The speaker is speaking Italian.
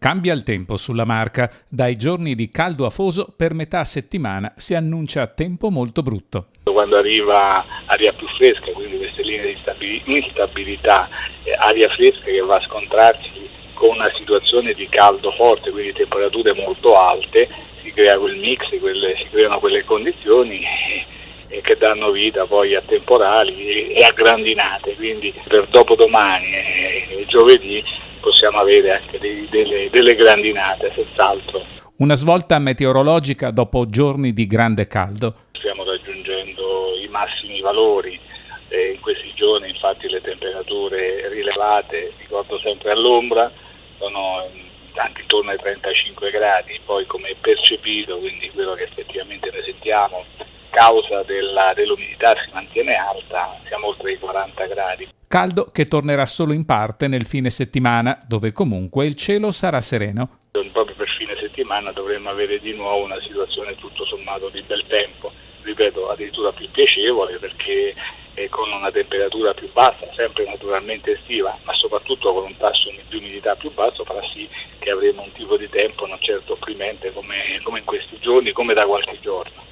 Cambia il tempo sulla Marca. Dai giorni di caldo afoso per metà settimana si annuncia tempo molto brutto. Quando arriva aria più fresca, quindi queste linee di instabilità, aria fresca che va a scontrarsi con una situazione di caldo forte, quindi temperature molto alte, si crea quel mix, si creano quelle condizioni che danno vita poi a temporali e a grandinate, quindi per dopodomani e giovedì possiamo avere anche delle grandinate, senz'altro. Una svolta meteorologica dopo giorni di grande caldo. Stiamo raggiungendo i massimi valori, in questi giorni infatti le temperature rilevate, ricordo sempre all'ombra, sono anche intorno ai 35 gradi, poi come percepito, quindi quello che effettivamente ne sentiamo, causa dell'umidità si mantiene alta, siamo oltre i 40 gradi. Caldo che tornerà solo in parte nel fine settimana, dove comunque il cielo sarà sereno. Proprio per fine settimana dovremmo avere di nuovo una situazione tutto sommato di bel tempo, ripeto addirittura più piacevole perché con una temperatura più bassa, sempre naturalmente estiva, ma soprattutto con un tasso di umidità più basso farà sì che avremo un tipo di tempo non certo opprimente come in questi giorni, come da qualche giorno.